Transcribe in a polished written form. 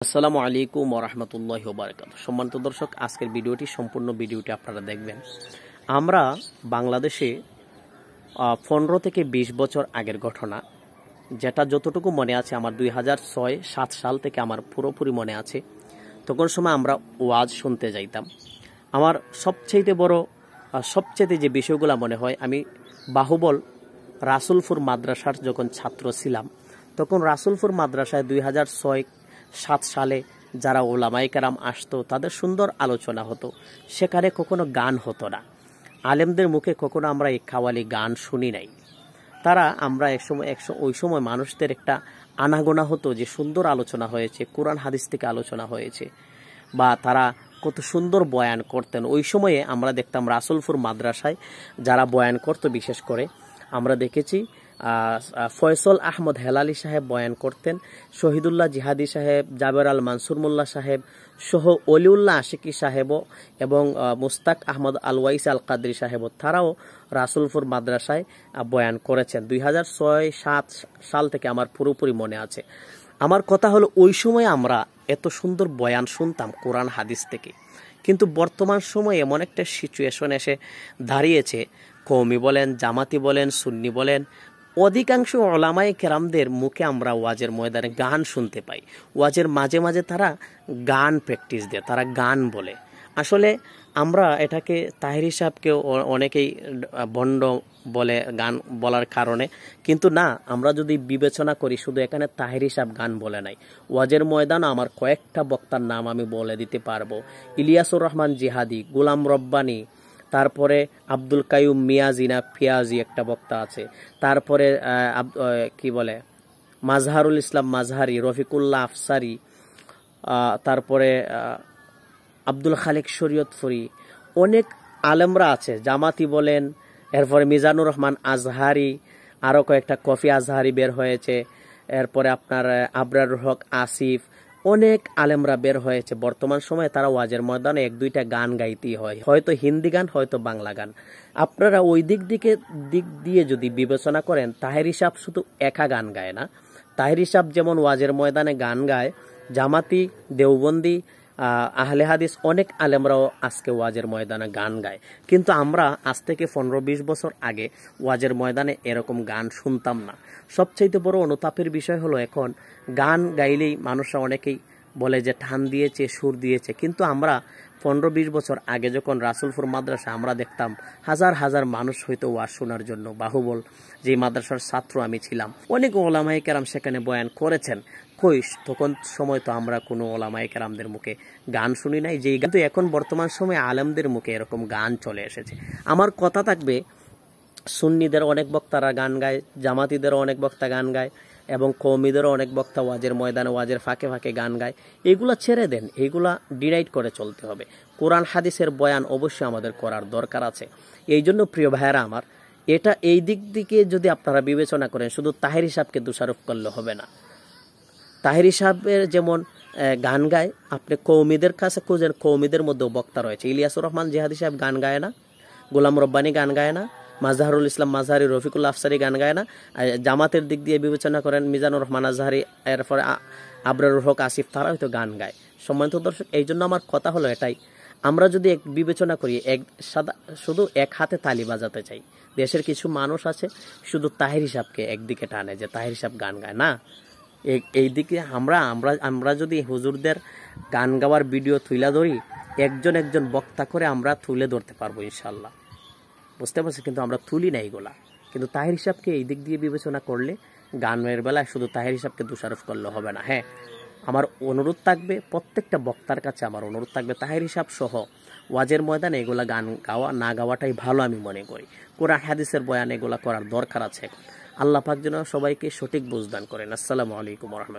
আসসালামু আলাইকুম ওয়া রাহমাতুল্লাহি ওয়া বারাকাতুহু। সম্মানিত দর্শক, আজকের সম্পূর্ণ ভিডিওটি আপনারা দেখবেন। আমরা বাংলাদেশে 15 থেকে 20 বছর আগের ঘটনা, যেটা যতটুকু মনে আছে আমার 2006-7 সাল থেকে আমার পুরোপুরি মনে আছে। তখন সময় আমরা ওয়াজ শুনতে যাইতাম। আমার সবচেয়ে যে বিষয়গুলো মনে হয়, আমি বাহুবল রাসুলপুর মাদ্রাসার যখন ছাত্র ছিলাম, তখন রাসুলপুর মাদ্রাসায় 2006-7 সালে যারা ওলামায়ে কেরাম আসতো, তাদের সুন্দর আলোচনা হতো। সেখানে কখনো গান হতো না। আলেমদের মুখে কখনো আমরা এই কাওয়ালি গান শুনি নাই। আমরা ওই সময় মানুষদের একটা আনাগোনা হতো যে সুন্দর আলোচনা হয়েছে, কোরআন হাদিস থেকে আলোচনা হয়েছে, বা তারা কত সুন্দর বয়ান করতেন। ওই সময়ে আমরা দেখতাম রাসুলপুর মাদ্রাসায় যারা বয়ান করতো, বিশেষ করে আমরা দেখেছি ফয়সল আহমদ হেলালি সাহেব বয়ান করতেন, শহীদুল্লাহ জিহাদি সাহেব, জাবের আল মানসুর মোল্লা সাহেব সহ অলিউল্লাহ আশিকি সাহেবও এবং মুস্তাক আহমদ আল ওয়াইস আল কাদরি সাহেবও, তারাও রাসুলপুর মাদ্রাসায় বয়ান করেছেন। 2006-7 সাল থেকে আমার পুরোপুরি মনে আছে। আমার কথা হলো, ওই সময় আমরা এত সুন্দর বয়ান শুনতাম কোরআন হাদিস থেকে। কিন্তু বর্তমান সময়ে এমন একটা সিচুয়েশন এসে দাঁড়িয়েছে, কওমি বলেন, জামাতি বলেন, সুন্নি বলেন, অধিকাংশ ওলামায়ে কেরামদের মুখে আমরা ওয়াজের ময়দানে গান শুনতে পাই। ওয়াজের মাঝে মাঝে তারা গান প্র্যাকটিস দেয়, তারা গান বলে। আসলে আমরা এটাকে তাহেরি সাহেবকে অনেকেই বন্ড বলে গান বলার কারণে, কিন্তু না, আমরা যদি বিবেচনা করি, শুধু এখানে তাহেরি সাহেব গান বলে নাই। ওয়াজের ময়দান আমার কয়েকটা বক্তার নাম আমি বলে দিতে পারবো। ইলিয়াসুর রহমান জিহাদি, গোলাম রব্বানী, তারপরে আব্দুল কাইয়ুম মিয়াজিনা ফিয়াজি একটা বক্তা আছে, তারপরে মাজহারুল ইসলাম মাজহারি, রফিকুল্লাহ আফসারি, তারপরে আব্দুল খালেক শরীয়তপুরি, অনেক আলেমরা আছে, জামাতি বলেন, এরপরে মিজানুর রহমান আজহারি, আরও কয়েকটা কফি আজহারি বের হয়েছে, এরপরে আপনার আবরারুল হক আসিফ, অনেক আলেমরা বের হয়েছে। বর্তমান সময়ে তারা ওয়াজের ময়দানে 1-2টা গান গাইতেই হয়, হয়তো হিন্দি গান, হয়তো বাংলা গান। আপনারা ওই দিক দিয়ে যদি বিবেচনা করেন, তাহেরি সাহেব শুধু একা গান গায় না। তাহেরি সাহেব যেমন ওয়াজের ময়দানে গান গায়, জামাতি, দেওবন্দি, আহলে হাদিস অনেক আলেমরাও আজকে ওয়াজের ময়দানে গান গায়। কিন্তু আমরা আজ থেকে 15-20 বছর আগে ওয়াজের ময়দানে এরকম গান শুনতাম না। সবচেয়ে বড় অনুতাপের বিষয় হলো, এখন গান গাইলেই মানুষরা অনেকেই বলে যে টান দিয়েছে, সুর দিয়েছে। কিন্তু আমরা 15-20 বছর আগে যখন রাসুলপুর মাদ্রাসা, আমরা দেখতাম হাজার হাজার মানুষ হয়তো ওয়াজ শোনার জন্য। বাহুবল যে মাদ্রাসার ছাত্র আমি ছিলাম, অনেক ওলামায়ে কেরাম সেখানে বয়ান করেছেন। তখন সময় তো আমরা কোনো ওলামায়ে কেরামদের মুখে গান শুনি নাই, যেই গান তো এখন বর্তমান সময়ে আলেমদের মুখে এরকম গান চলে এসেছে। আমার কথা থাকবে, সুন্নিদের অনেক বক্তারা গান গায়, জামাতিদেরও অনেক বক্তা গান গায়, এবং কওমিদেরও অনেক বক্তা ওয়াজের ময়দানে, ওয়াজের ফাঁকে ফাঁকে গান গায়। এগুলা ছেড়ে দেন, এগুলা ডিনাইট করে চলতে হবে। কোরআন হাদিসের বয়ান অবশ্যই আমাদের করার দরকার আছে। এই জন্য প্রিয় ভাইয়েরা আমার, এই দিকে যদি আপনারা বিবেচনা করেন, শুধু তাহেরি সাহেবকে দোষারোপ করলে হবে না। তাহেরি সাহেবের যেমন গান গায়, আপনি কওমিদের কাছে খুঁজেন, কওমিদের মধ্যেও বক্তা রয়েছে। ইলিয়াসুর রহমান জিহাদি সাহেব গান গায় না, গোলাম রব্বানী গান গায় না, মাজহারুল ইসলাম মাজহারি, রফিকুল্লাহ আফসারি গান গায় না। জামাতের দিক দিয়ে বিবেচনা করেন, মিজানুর রহমান আজহারি, এরপরে আবরারুল হক আসিফ, তারা হয়তো গান গায়। সম্মানিত দর্শক, এই জন্য আমার কথা হলো এটাই, আমরা যদি বিবেচনা করি, শুধু এক হাতে তালি বাজাতে চাই। দেশের কিছু মানুষ আছে শুধু তাহেরি সাহেবকে একদিকে টানে, যে তাহেরি সাহেব গান গায় না। এই দিকে আমরা যদি হুজুরদের গান গাওয়ার ভিডিও তুলে ধরি, একজন বক্তা করে আমরা তুলে ধরতে পারবো ইনশাল্লাহ, বুঝতে পারছি। কিন্তু আমরা তুলি না এইগুলা। কিন্তু তাহেরি সাহেবকে এই দিক দিয়ে বিবেচনা করলে, গানের বেলায় শুধু তাহেরি সাহেবকে দোষারোপ করলে হবে না। হ্যাঁ, আমার অনুরোধ থাকবে, প্রত্যেকটা বক্তার কাছে আমার অনুরোধ থাকবে, তাহেরি সাহেব সহ ওয়াজের ময়দানে এগুলা গান না গাওয়াটাই ভালো আমি মনে করি। কোরআন হাদিসের বয়ান এগুলা করার দরকার আছে এখন। আল্লাহ পাক যেন সবাইকে সঠিক বুঝদান করেন। আসসালামু আলাইকুম ওয়া রাহমাতুল্লাহ।